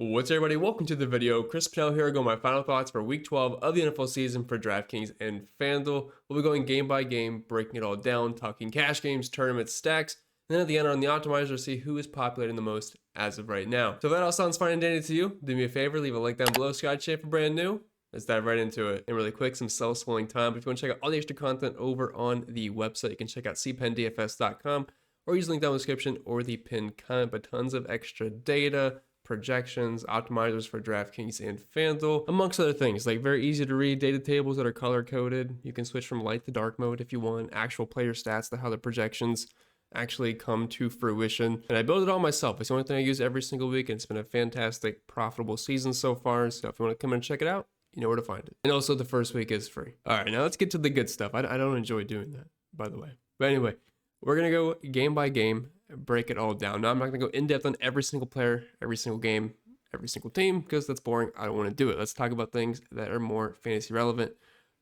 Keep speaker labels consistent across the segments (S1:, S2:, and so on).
S1: What's up, everybody? Welcome to the video. Chris Pennell here. Go my final thoughts for Week 12 of the NFL season for DraftKings and FanDuel. We'll be going game by game, breaking it all down, talking cash games, tournaments, stacks, and then at the end on the optimizer, see who is populating the most as of right now. So if that all sounds fine and dandy to you, do me a favor, leave a link down below. Scott Shea for brand new. Let's dive right into it. And really quick, some self-swelling time. But if you want to check out all the extra content over on the website, you can check out cpendfs.com or use the link down in the description or the pinned comment. But tons of extra data, projections, optimizers for DraftKings and FanDuel, amongst other things. Like very easy to read data tables that are color coded. You can switch from light to dark mode if you want, actual player stats to how the projections actually come to fruition. And I build it all myself. It's the only thing I use every single week, and it's been a fantastic, profitable season so far. So if you want to come in and check it out, you know where to find it. And also the first week is free. All right, now let's get to the good stuff. I don't enjoy doing that, by the way. But anyway, we're going to go game by game, break it all down. Now, I'm not going to go in depth on every single player, every single game, every single team, because that's boring. I don't want to do it. Let's talk about things that are more fantasy relevant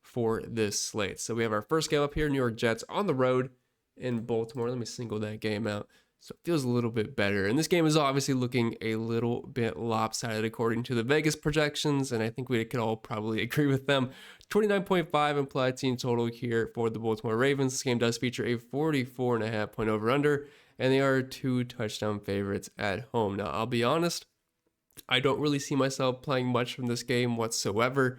S1: for this slate. So we have our first game up here, New York Jets on the road in Baltimore. Let me single that game out so it feels a little bit better. And this game is obviously looking a little bit lopsided according to the Vegas projections, and I think we could all probably agree with them. 29.5 implied team total here for the Baltimore Ravens. This game does feature a 44.5 point over-under, and they are 2 touchdown favorites at home. Now, I'll be honest, I don't really see myself playing much from this game whatsoever.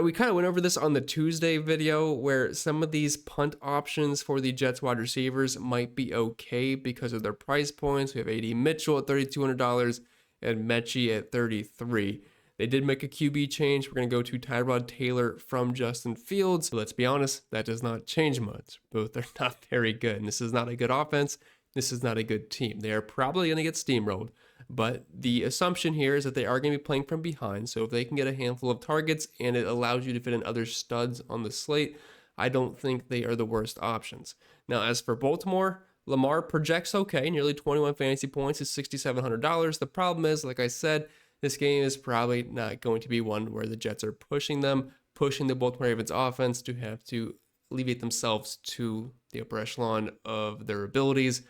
S1: We kind of went over this on the Tuesday video, where some of these punt options for the Jets wide receivers might be okay because of their price points. We have AD Mitchell at $3,200 and Mechie at $33. They did make a QB change. We're going to go to Tyrod Taylor from Justin Fields. But let's be honest, that does not change much. Both are not very good. And this is not a good offense. This is not a good team. They are probably going to get steamrolled. But the assumption here is that they are going to be playing from behind. So if they can get a handful of targets and it allows you to fit in other studs on the slate, I don't think they are the worst options. Now, as for Baltimore, Lamar projects okay. Nearly 21 fantasy points is $6,700. The problem is, like I said, this game is probably not going to be one where the Jets are pushing the Baltimore Ravens offense to have to alleviate themselves to the upper echelon of their abilities.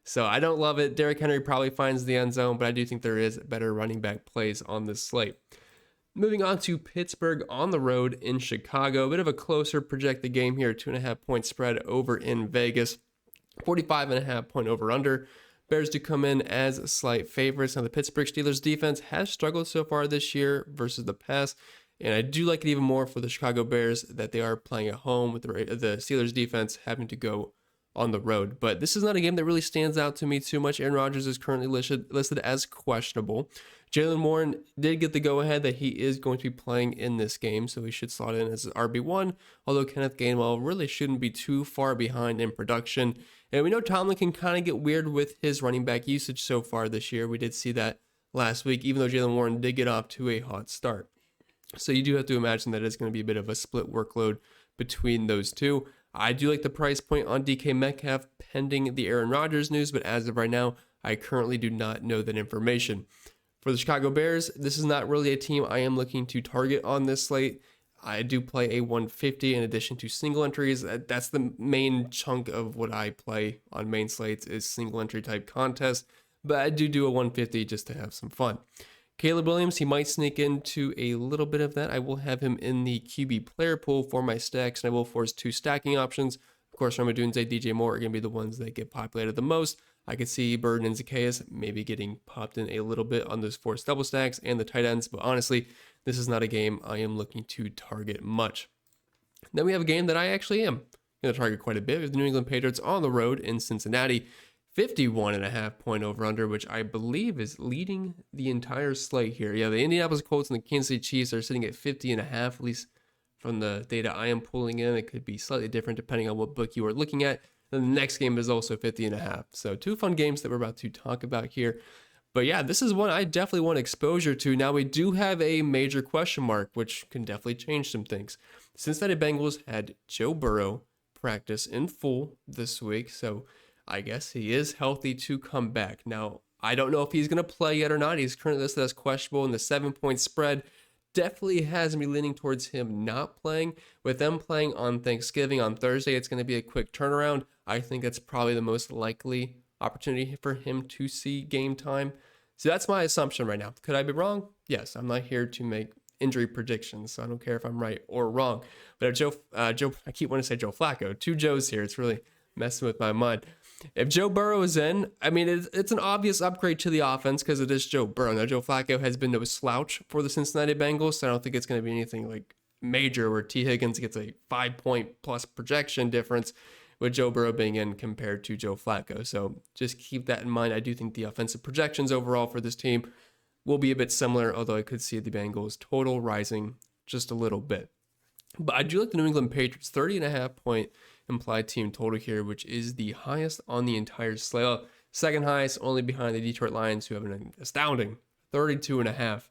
S1: So I don't love it. Derrick Henry probably finds the end zone, but I do think there is better running back plays on this slate. Moving on to Pittsburgh on the road in Chicago. A bit of a closer projected game here. 2.5 point spread over in Vegas. 45.5 point over under. Bears do come in as slight favorites. Now, the Pittsburgh Steelers defense has struggled so far this year versus the past. And I do like it even more for the Chicago Bears that they are playing at home with the Steelers defense having to go on the road. But this is not a game that really stands out to me too much. Aaron Rodgers is currently listed as questionable. Jaylen Warren did get the go-ahead that he is going to be playing in this game, so he should slot in as RB1, although Kenneth Gainwell really shouldn't be too far behind in production. And we know Tomlin can kind of get weird with his running back usage so far this year. We did see that last week, even though Jaylen Warren did get off to a hot start. So you do have to imagine that it's going to be a bit of a split workload between those two. I do like the price point on DK Metcalf pending the Aaron Rodgers news, but as of right now, I currently do not know that information. For the Chicago Bears, this is not really a team I am looking to target on this slate. I do play a 150 in addition to single entries. That's the main chunk of what I play on main slates is single entry type contests, but I do a 150 just to have some fun. Caleb Williams, he might sneak into a little bit of that. I will have him in the QB player pool for my stacks, and I will force 2 stacking options. Of course, Roma Dunze, DJ Moore are going to be the ones that get populated the most. I could see Burden and Zacchaeus maybe getting popped in a little bit on those forced double stacks and the tight ends, but honestly, this is not a game I am looking to target much. Then we have a game that I actually am going to target quite a bit with the New England Patriots on the road in Cincinnati. 51.5 point over under, which I believe is leading the entire slate here. Yeah, the Indianapolis Colts and the Kansas City Chiefs are sitting at 50.5, at least from the data I am pulling in. It could be slightly different depending on what book you are looking at. And the next game is also 50.5. So 2 fun games that we're about to talk about here. But yeah, this is one I definitely want exposure to. Now, we do have a major question mark, which can definitely change some things. Cincinnati Bengals had Joe Burrow practice in full this week, so I guess he is healthy to come back. Now, I don't know if he's going to play yet or not. He's currently listed as questionable, and the 7-point spread definitely has me leaning towards him not playing. With them playing on Thanksgiving on Thursday, it's going to be a quick turnaround. I think that's probably the most likely opportunity for him to see game time.
S2: So that's my assumption right now. Could I be wrong? Yes, I'm not here to make injury predictions, so I don't care if I'm right or wrong. But if I keep wanting to say Joe Flacco, two Joes here. It's really messing with my mind. If Joe Burrow is in, I mean, it's an obvious upgrade to the offense because it is Joe Burrow. Now, Joe Flacco has been no slouch for the Cincinnati Bengals, so I don't think it's going to be anything like major where T. Higgins gets a 5-point plus projection difference with Joe Burrow being in compared to Joe Flacco. So just keep that in mind. I do think the offensive projections overall for this team will be a bit similar, although I could see the Bengals total rising just a little bit. But I do like the New England Patriots 30.5-point implied team total here, which is the highest on the entire slate. Well, second highest, only behind the Detroit Lions, who have an astounding 32.5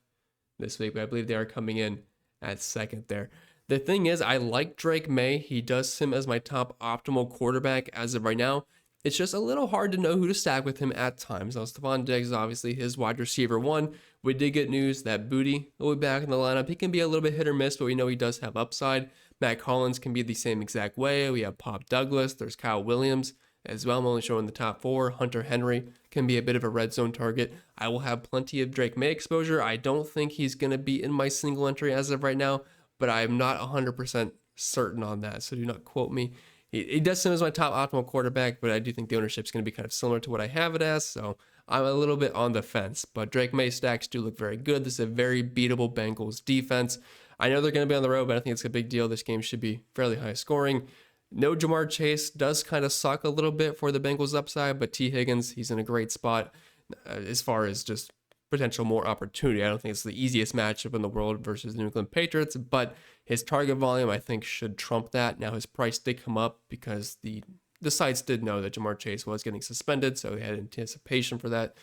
S2: this week. But I believe they are coming in at second there. The thing is, I like Drake May. He does seem as my top optimal quarterback as of right now. It's just a little hard to know who to stack with him at times. Now, Stephon Diggs is obviously his wide receiver one. We did get news that Booty will be back in the lineup. He can be a little bit hit or miss, but we know he does have upside. Matt Collins can be the same exact way. We have Pop Douglas. There's Kyle Williams as well. I'm only showing the top four. Hunter Henry can be a bit of a red zone target. I will have plenty of Drake May exposure. I don't think he's going to be in my single entry as of right now, but I'm not 100% certain on that, so do not quote me. He does seem as my top optimal quarterback, but I do think the ownership is going to be kind of similar to what I have it as, so I'm a little bit on the fence. But Drake May stacks do look very good. This is a very beatable Bengals defense. I know they're going to be on the road, but I think it's a big deal. This game should be fairly high scoring. No Jamar Chase does kind of suck a little bit for the Bengals upside, but T. Higgins, he's in a great spot as far as just potential more opportunity. I don't think it's the easiest matchup in the world versus the New England Patriots, but his target volume, I think, should trump that. Now, his price did come up because the sites did know that Jamar Chase was getting suspended, so he had anticipation for that. I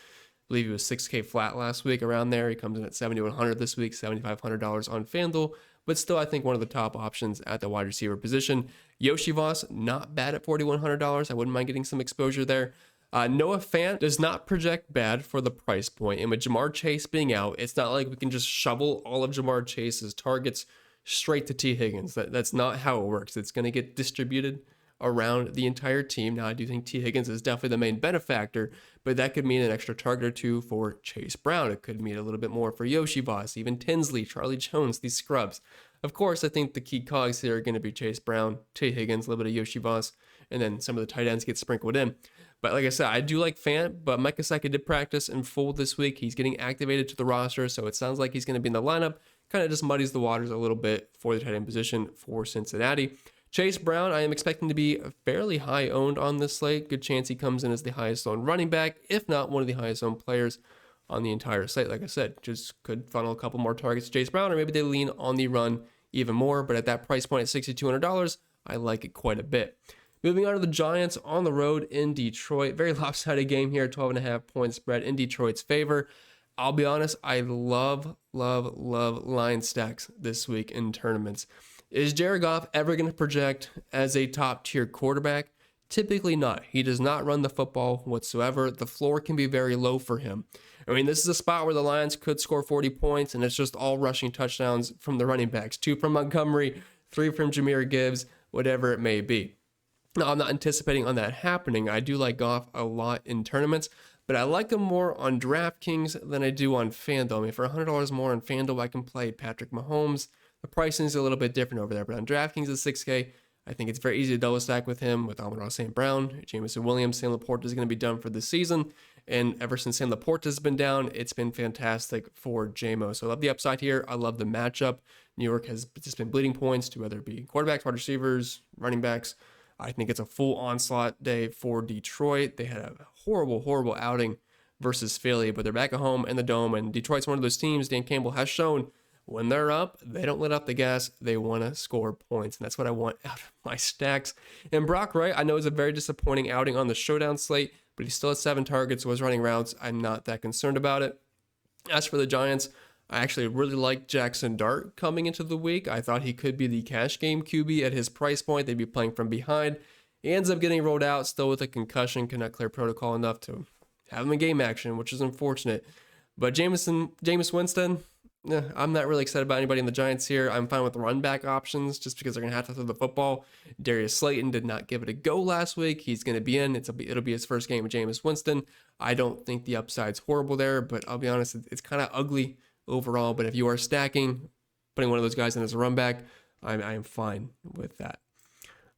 S2: believe he was $6K flat last week, around there. He comes in at $7,100 this week, $7,500 on FanDuel, but still, I think one of the top options at the wide receiver position. Yoshi Voss, not bad at $4,100. I wouldn't mind getting some exposure there. Noah Fant does not project bad for the price point, and with Jamar Chase being out, it's not like we can just shovel all of Jamar Chase's targets straight to T. Higgins. That's not how it works. It's going to get distributed around the entire team. Now, I do think T. Higgins is definitely the main benefactor, but that could mean an extra target or two for Chase Brown. It could mean a little bit more for Yoshi Voss, even Tinsley, Charlie Jones, these scrubs. Of course, I think the key cogs here are going to be Chase Brown, T. Higgins, a little bit of Yoshi Voss, and then some of the tight ends get sprinkled in. But like I said, I do like Fant, but Mike Gesicki did practice in full this week. He's getting activated to the roster, so it sounds like he's going to be in the lineup. Kind of just muddies the waters a little bit for the tight end position for Cincinnati. Chase Brown, I am expecting to be fairly high owned on this slate. Good chance he comes in as the highest owned running back, if not one of the highest owned players on the entire slate. Like I said, just could funnel a couple more targets to Chase Brown, or maybe they lean on the run even more. But at that price point at $6,200, I like it quite a bit. Moving on to the Giants on the road in Detroit. Very lopsided game here, 12.5 point spread in Detroit's favor. I'll be honest, I love line stacks this week in tournaments. Is Jared Goff ever going to project as a top tier quarterback? Typically not. He does not run the football whatsoever. The floor can be very low for him. I mean, this is a spot where the Lions could score 40 points, and it's just all rushing touchdowns from the running backs. 2 from Montgomery, 3 from Jahmyr Gibbs, whatever it may be. Now, I'm not anticipating on that happening. I do like Goff a lot in tournaments, but I like him more on DraftKings than I do on FanDuel. I mean, for $100 more on FanDuel, I can play Patrick Mahomes. The pricing is a little bit different over there, but on DraftKings at 6K, I think it's very easy to double stack with him, with Amon-Ra St. Brown, Jameson Williams. Sam Laporta is going to be done for the season, and ever since Sam Laporta has been down, it's been fantastic for JMO. So I love the upside here. I love the matchup. New York has just been bleeding points to whether it be quarterbacks, wide receivers, running backs. I think it's a full onslaught day for Detroit. They had a horrible outing versus Philly, but they're back at home in the Dome, and Detroit's one of those teams Dan Campbell has shown when they're up, they don't let up the gas. They want to score points, and that's what I want out of my stacks. And Brock Wright, I know, is a very disappointing outing on the showdown slate, but he still has 7 targets, was running routes. I'm not that concerned about it. As for the Giants, I actually really like Jackson Dart coming into the week. I thought he could be the cash game QB at his price point. They'd be playing from behind. He ends up getting rolled out, still with a concussion, cannot clear protocol enough to have him in game action, which is unfortunate. But Jameis Winston, Yeah, I'm not really excited about anybody in the Giants here. I'm fine with run back options just because they're going to have to throw the football. Darius Slayton did not give it a go last week. He's going to be in. It'll be his first game with Jameis Winston. I don't think the upside's horrible there, but I'll be honest, it's kind of ugly overall. But if you are stacking, putting one of those guys in as a run back, I am fine with that.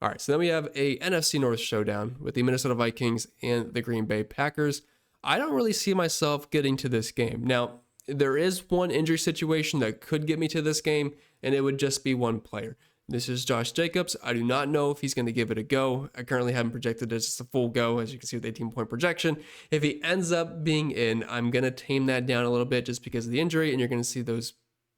S2: All right, so then we have a NFC North showdown with the Minnesota Vikings and the Green Bay Packers. I don't really see myself getting to this game. Now, there is one injury situation that could get me to this game, and it would just be one player. This is Josh Jacobs. I do not know if he's going to give it a go. I currently haven't projected it as just a full go, as you can see with the 18-point projection. If he ends up being in, I'm going to tame that down a little bit just because of the injury, and you're going to see those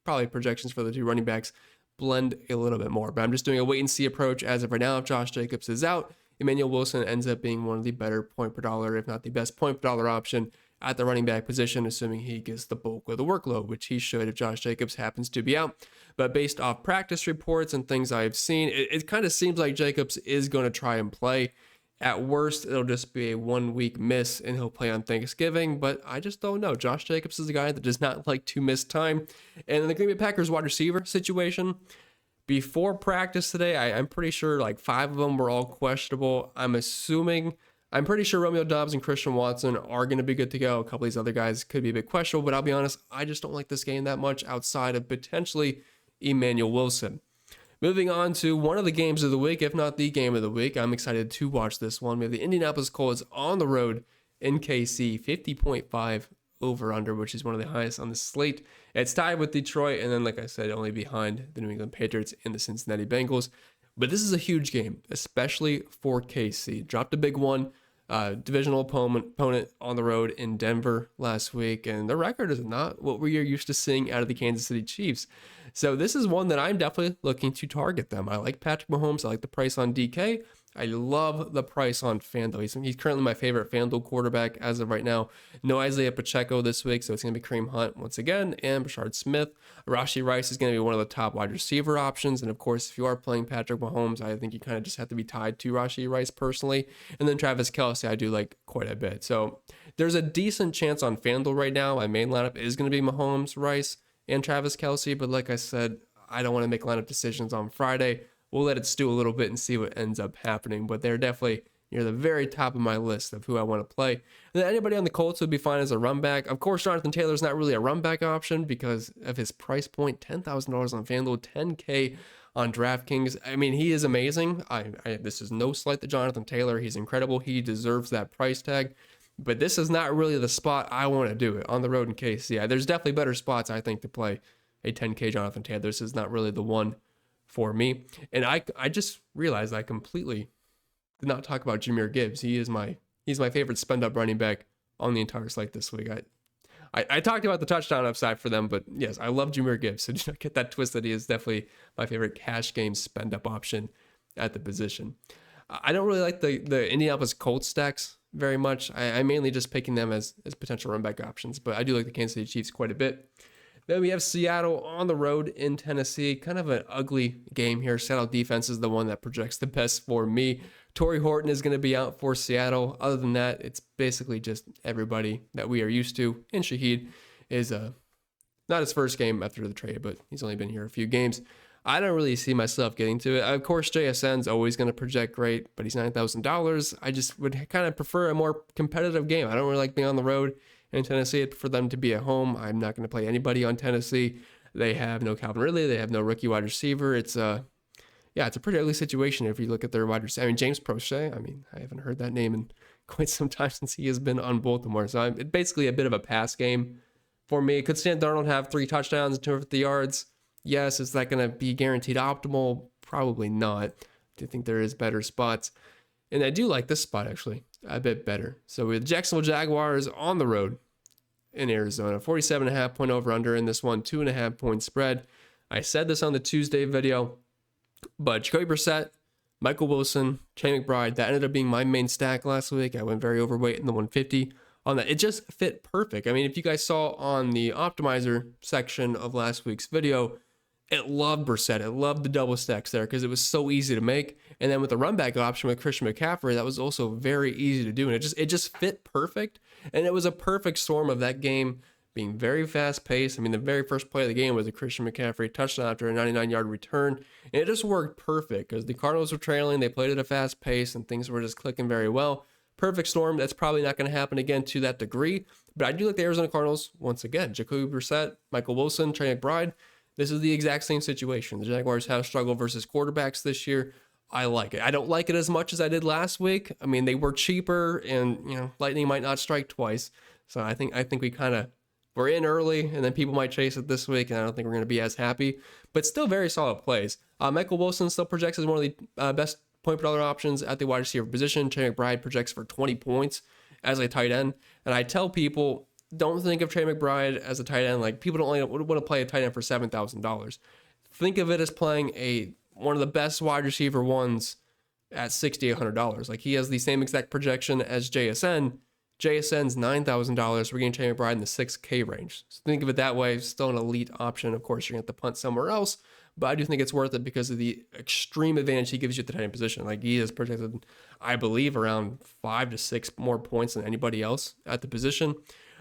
S2: probably projections for the two running backs blend a little bit more. But I'm just doing a wait-and-see approach as of right now. If Josh Jacobs is out, Emmanuel Wilson ends up being one of the better point per dollar, if not the best point per dollar option at the running back position, assuming he gets the bulk of the workload, which he should if Josh Jacobs happens to be out. But based off practice reports and things I've seen, it kind of seems like Jacobs is going to try and play. At worst, it'll just be a 1 week miss and he'll play on Thanksgiving, but I just don't know. Josh Jacobs is a guy that does not like to miss time. And in the Green Bay Packers wide receiver situation, before practice today, I'm pretty sure like 5 of them were all questionable. I'm pretty sure Romeo Doubs and Christian Watson are going to be good to go. A couple of these other guys could be a bit questionable, but I'll be honest, I just don't like this game that much outside of potentially Emmanuel Wilson. Moving on to one of the games of the week, if not the game of the week. I'm excited to watch this one. We have the Indianapolis Colts on the road in KC, 50.5 over-under, which is one of the highest on the slate. It's tied with Detroit, and then, like I said, only behind the New England Patriots and the Cincinnati Bengals. But this is a huge game, especially for KC. Dropped a big one. Divisional opponent on the road in Denver last week, and the record is not what we are used to seeing out of the Kansas City Chiefs. So this is one that I'm definitely looking to target them. I like Patrick Mahomes. I like the price on DK. I love the price on FanDuel. He's currently my favorite FanDuel quarterback as of right now. No Isaiah Pacheco this week, so it's going to be Kareem Hunt once again, and Rashard Smith. Rashee Rice is going to be one of the top wide receiver options, and of course, if you are playing Patrick Mahomes, I think you kind of just have to be tied to Rashee Rice personally. And then Travis Kelce, I do like quite a bit. So there's a decent chance on FanDuel right now. My main lineup is going to be Mahomes, Rice, and Travis Kelce, but like I said, I don't want to make lineup decisions on Friday. We'll let it stew a little bit and see what ends up happening, but they're definitely near the very top of my list of who I want to play. And then anybody on the Colts would be fine as a run back. Of course, Jonathan Taylor's not really a run back option because of his price point, $10,000 on FanDuel, $10K on DraftKings. I mean, he is amazing. This is no slight to Jonathan Taylor. He's incredible. He deserves that price tag. But this is not really the spot I want to do it on the road in KC. There's definitely better spots, I think, to play a 10K Jonathan Taylor. This is not really the one for me. And I just realized I completely did not talk about Jahmyr Gibbs. He's my favorite spend up running back on the entire slate this week. I talked about the touchdown upside for them, but yes, I love Jahmyr Gibbs. So do not get that twisted. He is definitely my favorite cash game spend up option at the position. I don't really like the Indianapolis Colts stacks very much. I'm mainly just picking them as potential run back options, but I do like the Kansas City Chiefs quite a bit. Then we have Seattle on the road in Tennessee. Kind of an ugly game here. Seattle defense is the one that projects the best for me. Torrey Horton is going to be out for Seattle. Other than that, it's basically just everybody that we are used to. And Shaheed is not his first game after the trade, but he's only been here a few games. I don't really see myself getting to it. Of course, JSN's always going to project great, but he's $9,000. I just would kind of prefer a more competitive game. I don't really like being on the road in Tennessee. I'd prefer them to be at home. I'm not going to play anybody on Tennessee. They have no Calvin Ridley. They have no rookie wide receiver. It's a pretty ugly situation if you look at their wide receiver. I mean, James Prochet, I haven't heard that name in quite some time since he has been on Baltimore. So it's basically a bit of a pass game for me. Could Sam Darnold have 3 touchdowns and 250 yards? Yes. Is that going to be guaranteed optimal? Probably not. I think there is better spots. And I do like this spot, actually, a bit better. So with Jacksonville Jaguars on the road in Arizona, 47.5 point over-under in this one, 2.5 point spread. I said this on the Tuesday video, but Jacoby Brissett, Michael Wilson, Trey McBride, that ended up being my main stack last week. I went very overweight in the 150 on that. It just fit perfect. I mean, if you guys saw on the optimizer section of last week's video, it loved Brissett. It loved the double stacks there because it was so easy to make. And then with the run back option with Christian McCaffrey, that was also very easy to do. And it just fit perfect. And it was a perfect storm of that game being very fast paced. I mean, the very first play of the game was a Christian McCaffrey touchdown after a 99-yard return. And it just worked perfect because the Cardinals were trailing. They played at a fast pace and things were just clicking very well. Perfect storm. That's probably not going to happen again to that degree. But I do like the Arizona Cardinals once again. Jacoby Brissett, Michael Wilson, Trey McBride. This is the exact same situation. The Jaguars have struggled versus quarterbacks this year. I like it. I don't like it as much as I did last week. I mean, they were cheaper and, lightning might not strike twice. So I think we kind of we're in early, and then people might chase it this week, and I don't think we're going to be as happy. But still very solid plays. Michael Wilson still projects as one of the best point per dollar options at the wide receiver position. Trey McBride projects for 20 points as a tight end. And I tell people, don't think of Trey McBride as a tight end. Like, people don't want to play a tight end for $7,000. Think of it as playing one of the best wide receiver ones at $6,800. Like, he has the same exact projection as JSN. JSN's $9,000. We're getting Trey McBride in the $6K range. So think of it that way. Still an elite option. Of course, you're going to have to punt somewhere else, but I do think it's worth it because of the extreme advantage he gives you at the tight end position. Like, he is projected, I believe, around 5 to 6 more points than anybody else at the position.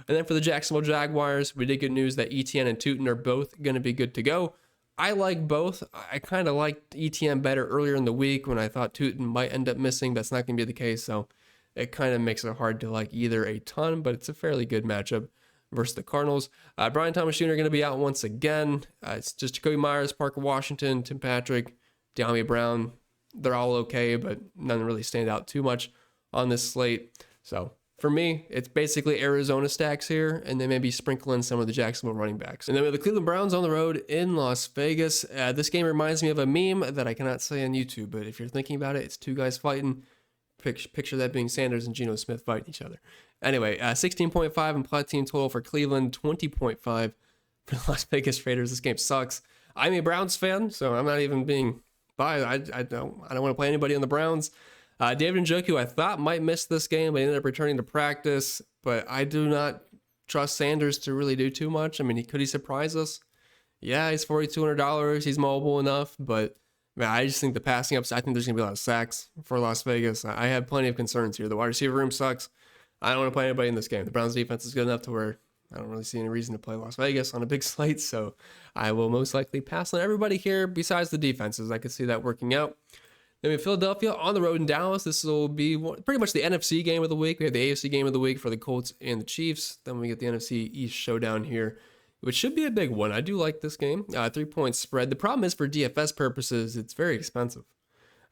S2: And then for the Jacksonville Jaguars, we did get news that ETN and Tootin are both going to be good to go. I like both. I kind of liked ETN better earlier in the week when I thought Tootin might end up missing. That's not going to be the case, so it kind of makes it hard to like either a ton, but it's a fairly good matchup versus the Cardinals. Brian Thomas Jr. going to be out once again. It's just Jacoby Myers, Parker Washington, Tim Patrick, De'Ami Brown. They're all okay, but none really stand out too much on this slate. So for me, it's basically Arizona stacks here, and then maybe sprinkle in some of the Jacksonville running backs. And then we have the Cleveland Browns on the road in Las Vegas. This game reminds me of a meme that I cannot say on YouTube, but if you're thinking about it, it's two guys fighting. Picture that being Sanders and Geno Smith fighting each other. Anyway, 16.5 implied team total for Cleveland, 20.5 for the Las Vegas Raiders. This game sucks. I'm a Browns fan, so I'm not even being biased. I don't want to play anybody on the Browns. David Njoku, I thought might miss this game, but ended up returning to practice. But I do not trust Sanders to really do too much. I mean, could he surprise us? Yeah, he's $4,200. He's mobile enough, but man, I just think the passing ups, I think there's going to be a lot of sacks for Las Vegas. I have plenty of concerns here. The wide receiver room sucks. I don't want to play anybody in this game. The Browns defense is good enough to where I don't really see any reason to play Las Vegas on a big slate, so I will most likely pass on everybody here besides the defenses. I could see that working out. Then we have Philadelphia on the road in Dallas. This will be pretty much the NFC game of the week. We have the AFC game of the week for the Colts and the Chiefs. Then we get the NFC East showdown here, which should be a big one. I do like this game. 3-point spread. The problem is for DFS purposes, it's very expensive.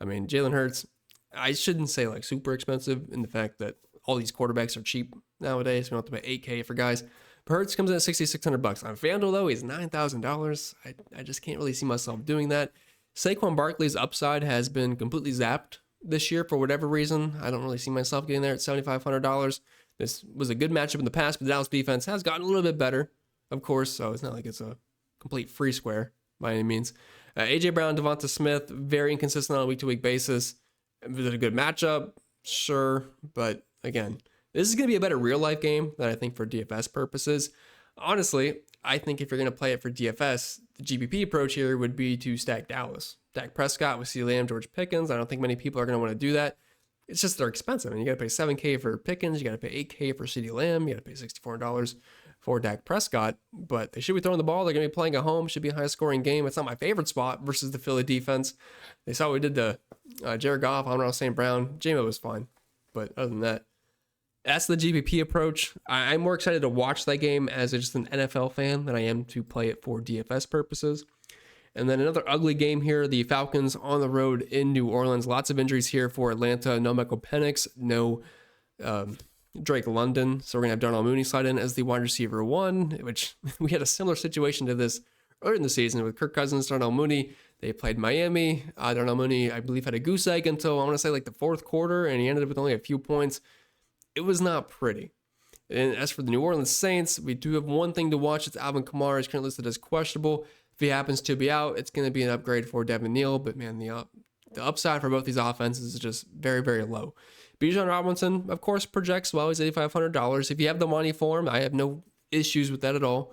S2: I mean, Jalen Hurts, I shouldn't say like super expensive in the fact that all these quarterbacks are cheap nowadays. We don't have to pay $8K for guys. But Hurts comes in at $6,600. On FanDuel, though, he's $9,000. I just can't really see myself doing that. Saquon Barkley's upside has been completely zapped this year for whatever reason. I don't really see myself getting there at $7,500. This was a good matchup in the past, but the Dallas defense has gotten a little bit better, of course, so it's not like it's a complete free square by any means. A.J. Brown, Devonta Smith, very inconsistent on a week-to-week basis. Is it a good matchup? Sure, but again, this is going to be a better real-life game than I think for DFS purposes. Honestly, I think if you're going to play it for DFS, the GPP approach here would be to stack Dallas. Dak Prescott with CeeDee Lamb, George Pickens. I don't think many people are going to want to do that. It's just they're expensive. I mean, you got to pay $7K for Pickens. You got to pay $8K for CeeDee Lamb. You got to pay $64 for Dak Prescott. But they should be throwing the ball. They're going to be playing at home. Should be a high-scoring game. It's not my favorite spot versus the Philly defense. They saw what we did to Jared Goff, Amon-Ra St. Brown. J-Mo was fine. But other than that, that's the GPP approach. I'm more excited to watch that game as just an NFL fan than I am to play it for DFS purposes. And then another ugly game here, the Falcons on the road in New Orleans. Lots of injuries here for Atlanta. No Michael Penix, no Drake London. So we're going to have Darnell Mooney slide in as the wide receiver one, which we had a similar situation to this earlier in the season with Kirk Cousins, Darnell Mooney. They played Miami. Darnell Mooney, I believe, had a goose egg until I want to say like the fourth quarter, and he ended up with only a few points. It was not pretty. And as for the New Orleans Saints, we do have one thing to watch. It's Alvin Kamara. He's currently listed as questionable. If he happens to be out, it's going to be an upgrade for Devin Neal. But man, the upside for both these offenses is just very, very low. Bijan Robinson, of course, projects well. He's $8,500. If you have the money for him, I have no issues with that at all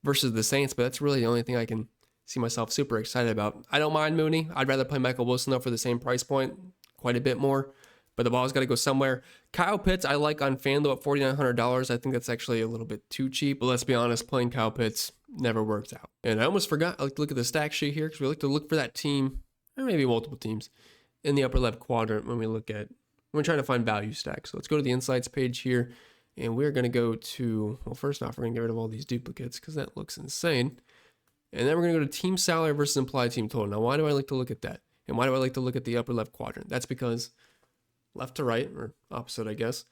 S2: versus the Saints. But that's really the only thing I can see myself super excited about. I don't mind Mooney. I'd rather play Michael Wilson, though, for the same price point, quite a bit more. but the ball's got to go somewhere. Kyle Pitts, I like on FanDuel at $4,900. I think that's actually a little bit too cheap, but let's be honest, playing Kyle Pitts never works out. And I almost forgot, I like to look at the stack sheet here because we like to look for that team, or maybe multiple teams, in the upper left quadrant when we're trying to find value stacks. So let's go to the insights page here, and we're going to go to, well, first off, we're going to get rid of all these duplicates because that looks insane. And then we're going to go to team salary versus implied team total. Now, why do I like to look at that? And why do I like to look at the upper left quadrant? That's because left to right, or opposite, I guess,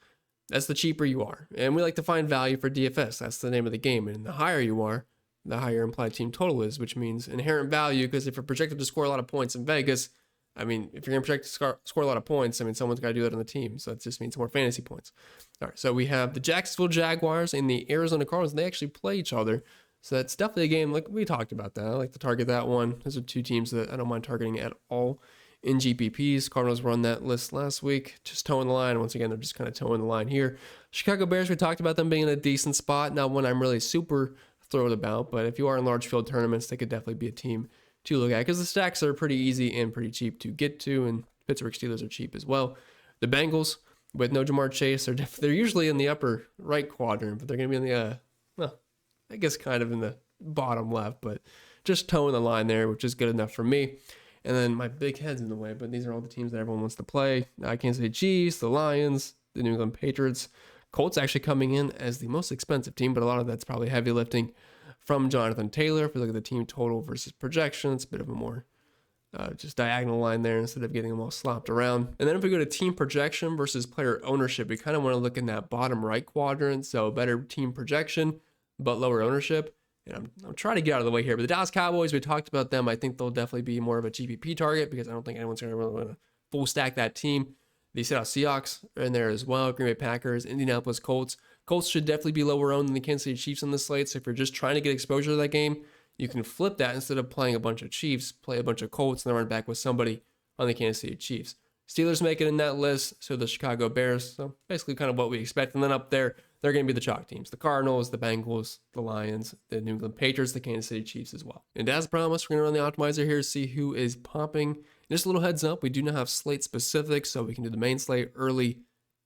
S2: that's the cheaper you are. And we like to find value for DFS. That's the name of the game. And the higher you are, the higher implied team total is, which means inherent value, because if you're projected to score a lot of points in Vegas, I mean, if you're going to project to score a lot of points, I mean, someone's got to do that on the team. So that just means more fantasy points. All right, so we have the Jacksonville Jaguars and the Arizona Cardinals. They actually play each other. So that's definitely a game, like we talked about that. I like to target that one. Those are two teams that I don't mind targeting at all in GPPs. Cardinals run that list last week, just towing the line. Once again, they're just kind of towing the line here. Chicago Bears, we talked about them being in a decent spot. Not one I'm really super thrilled about, but if you are in large field tournaments, they could definitely be a team to look at because the stacks are pretty easy and pretty cheap to get to, and Pittsburgh Steelers are cheap as well. The Bengals, with no Jamar Chase, they're usually in the upper right quadrant, but they're going to be in the, I guess kind of in the bottom left, but just towing the line there, which is good enough for me. And then my big head's in the way, but these are all the teams that everyone wants to play. I can't say Chiefs, the Lions, the New England Patriots. Colts actually coming in as the most expensive team, but a lot of that's probably heavy lifting from Jonathan Taylor. If we look at the team total versus projection, it's a bit of a more just diagonal line there instead of getting them all slopped around. And then if we go to team projection versus player ownership, we kind of want to look in that bottom right quadrant. So better team projection, but lower ownership. And I'm trying to get out of the way here, but the Dallas Cowboys, we talked about them. I think they'll definitely be more of a GPP target because I don't think anyone's going to really want to full stack that team. The Seahawks are in there as well. Green Bay Packers, Indianapolis Colts. Colts should definitely be lower owned than the Kansas City Chiefs on the slate. So if you're just trying to get exposure to that game, you can flip that instead of playing a bunch of Chiefs, play a bunch of Colts, and then run back with somebody on the Kansas City Chiefs. Steelers make it in that list, so the Chicago Bears. So basically kind of what we expect. And then up there, they're going to be the chalk teams. The Cardinals, the Bengals, the Lions, the New England Patriots, the Kansas City Chiefs as well. And as promised, we're going to run the optimizer here to see who is popping. And just a little heads up, we do not have slate specifics, so we can do the main slate early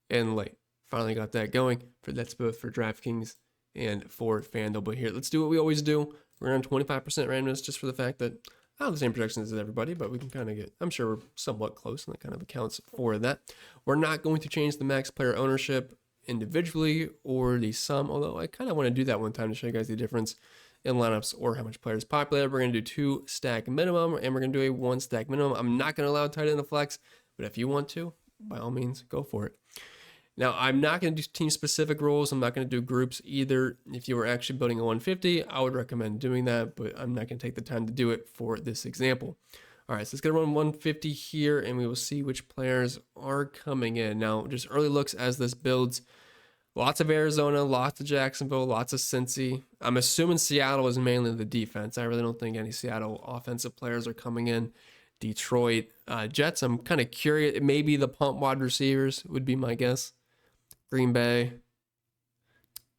S2: and late. Finally got that going. That's both for DraftKings and for FanDuel. But here, let's do what we always do. We're on 25% randomness just for the fact that I have the same projections as everybody, but we can kind of get, I'm sure we're somewhat close, and that kind of accounts for that. We're not going to change the max player ownership individually or the sum, although I kind of want to do that one time to show you guys the difference in lineups or how much players populated. We're going to do 2 stack minimum, and we're going to do a 1 stack minimum. I'm not going to allow tight end to flex, but if you want to, by all means, go for it. Now, I'm not going to do team-specific rules. I'm not going to do groups either. If you were actually building a 150, I would recommend doing that, but I'm not going to take the time to do it for this example. All right, so let's get run 150 here, and we will see which players are coming in. Now, just early looks as this builds. Lots of Arizona, lots of Jacksonville, lots of Cincy. I'm assuming Seattle is mainly the defense. I really don't think any Seattle offensive players are coming in. Detroit, Jets, I'm kind of curious. Maybe the punt wide receivers would be my guess. Green Bay,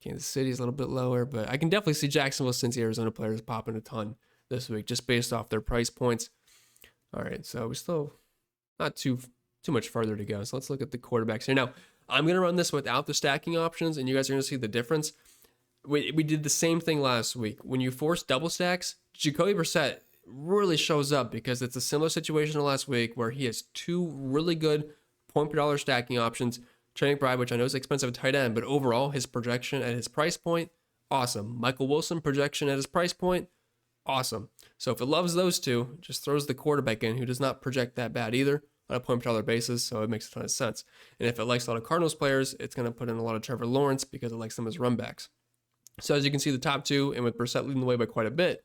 S2: Kansas City is a little bit lower, but I can definitely see Jacksonville, Cincy, Arizona players popping a ton this week just based off their price points. All right, so we're still not too much further to go. So let's look at the quarterbacks here. Now, I'm going to run this without the stacking options, and you guys are going to see the difference. We did the same thing last week. When you force double stacks, Jacoby Brissett really shows up because it's a similar situation to last week where he has 2 really good point per dollar stacking options. Trey McBride, which I know is expensive at tight end, but overall, his projection at his price point, awesome. Michael Wilson, projection at his price point, awesome. So if it loves those two, just throws the quarterback in who does not project that bad either on a point per dollar basis, so it makes a ton of sense. And if it likes a lot of Cardinals players, it's going to put in a lot of Trevor Lawrence because it likes them as run backs. So as you can see, the top 2, and with Brissett leading the way by quite a bit,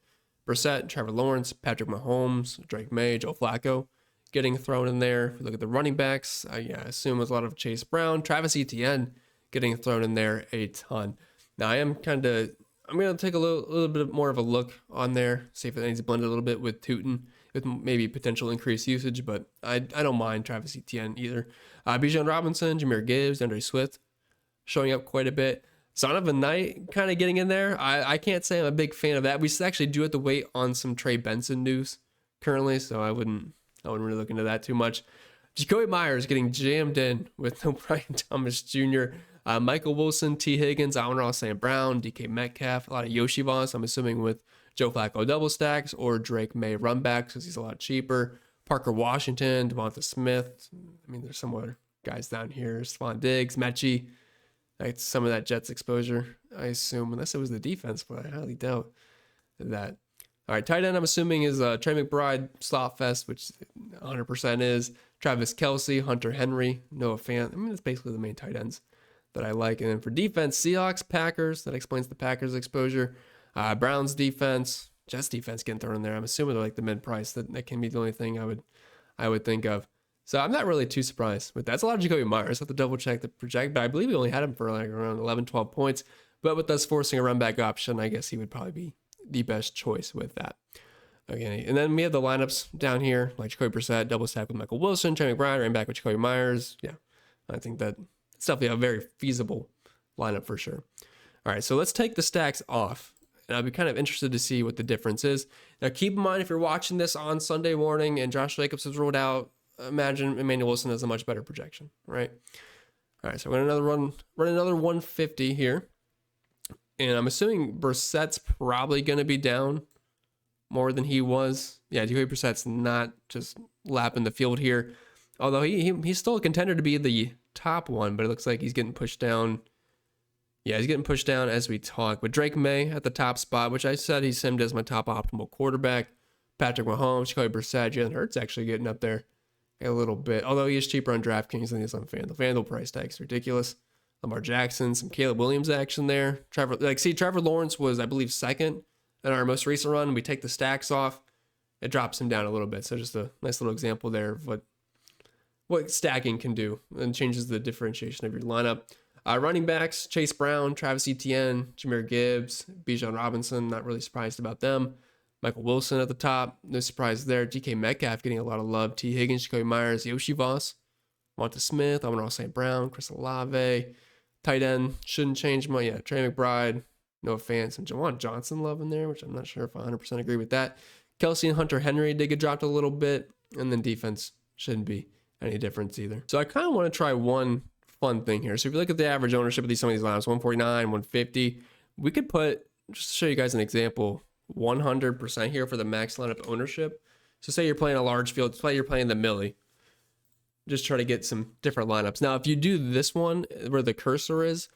S2: Brissett, Trevor Lawrence, Patrick Mahomes, Drake May, Joe Flacco, getting thrown in there. If you look at the running backs, I assume there's a lot of Chase Brown, Travis Etienne getting thrown in there a ton. Now I'm going to take a little bit more of a look on there, see if it needs to blend a little bit with Tootin, with maybe potential increased usage, but I don't mind Travis Etienne either. Bijan Robinson, Jahmyr Gibbs, Andre Swift showing up quite a bit. Son of a Knight kind of getting in there. I can't say I'm a big fan of that. We actually do have to wait on some Trey Benson news currently, so I wouldn't really look into that too much. Jacoby Myers getting jammed in with no Brian Thomas Jr., Michael Wilson, T. Higgins, Amon-Ra St. Brown, DK Metcalf, a lot of Yoshi Voss, I'm assuming with Joe Flacco double stacks, or Drake May run backs because he's a lot cheaper. Parker Washington, Devonta Smith. I mean, there's some other guys down here. Stephon Diggs, Mechie. Like some of that Jets exposure, I assume, unless it was the defense, but I highly doubt that. All right, tight end, I'm assuming is Trey McBride, Slotfest, which 100% is. Travis Kelce, Hunter Henry, Noah Fant. I mean, that's basically the main tight ends that I like. And then for defense, Seahawks, Packers. That explains the Packers exposure. Browns defense, Jets defense getting thrown in there. I'm assuming they're like the mid-price. That can be the only thing I would think of. So I'm not really too surprised with that. That's a lot of Jacoby Myers. I have to double check the project, but I believe we only had him for like around 11, 12 points. But with us forcing a run back option, I guess he would probably be the best choice with that. Okay, and then we have the lineups down here, like Jacoby Brissett, double stack with Michael Wilson, Trey McBride, running back with Jacoby Myers. Yeah, I think that it's definitely a very feasible lineup for sure. All right, so let's take the stacks off. And I'll be kind of interested to see what the difference is. Now, keep in mind, if you're watching this on Sunday morning and Josh Jacobs is ruled out, imagine Emmanuel Wilson has a much better projection, right? All right, so we're going to run another 150 here. And I'm assuming Brissett's probably going to be down more than he was. Yeah, Jacoby Brissett's not just lapping the field here. Although he's still a contender to be the top one, but it looks like he's getting pushed down. Yeah, he's getting pushed down as we talk. With Drake May at the top spot, which I said he simmed as my top optimal quarterback. Patrick Mahomes, Jacoby Brissett, Jalen Hurts actually getting up there a little bit. Although he is cheaper on DraftKings than he is on FanDuel. FanDuel price tag's ridiculous. Lamar Jackson, some Caleb Williams action there. Trevor Lawrence was, I believe, second in our most recent run. We take the stacks off, it drops him down a little bit. So just a nice little example there of what stacking can do and changes the differentiation of your lineup. Running backs, Chase Brown, Travis Etienne, Jahmyr Gibbs, Bijan Robinson, not really surprised about them. Michael Wilson at the top, no surprise there. DK Metcalf getting a lot of love. T. Higgins, Jacoby Myers, Yoshi Voss, Devonta Smith, Amon-Ra St. Brown, Chris Olave. Tight end, shouldn't change much. Yeah, Trey McBride, Noah Fant, some Jawan Johnson love in there, which I'm not sure if I 100% agree with that. Kelce and Hunter Henry did get dropped a little bit, and then defense shouldn't be any difference either. So I kind of want to try one fun thing here. So if you look at the average ownership of some of these lineups, 149, 150, we could put, just to show you guys an example, 100% here for the max lineup ownership. So say you're playing a large field, say you're playing the Millie. Just try to get some different lineups. Now, if you do this one where the cursor is,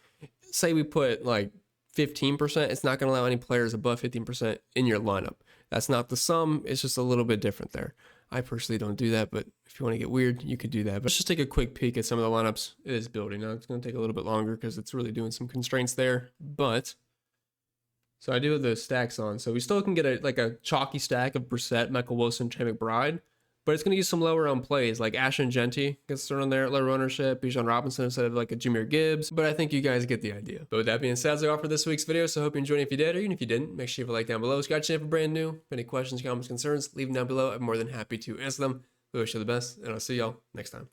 S2: say we put like 15%, it's not going to allow any players above 15% in your lineup. That's not the sum. It's just a little bit different there. I personally don't do that, but if you want to get weird, you could do that. But let's just take a quick peek at some of the lineups it is building. Now, it's going to take a little bit longer because it's really doing some constraints there. But, so I do have the stacks on. So we still can get a chalky stack of Brissett, Michael Wilson, Trey McBride. But it's going to use some lower round plays, like Ashton Genty gets thrown on there at lower ownership, Bijan Robinson instead of like a Jahmyr Gibbs. But I think you guys get the idea. But with that being said, that's all for this week's video. So I hope you enjoyed it. If you did, or even if you didn't, make sure you leave a like down below. Subscribe to the channel if you're brand new. If any questions, comments, concerns, leave them down below. I'm more than happy to answer them. We wish you the best, and I'll see y'all next time.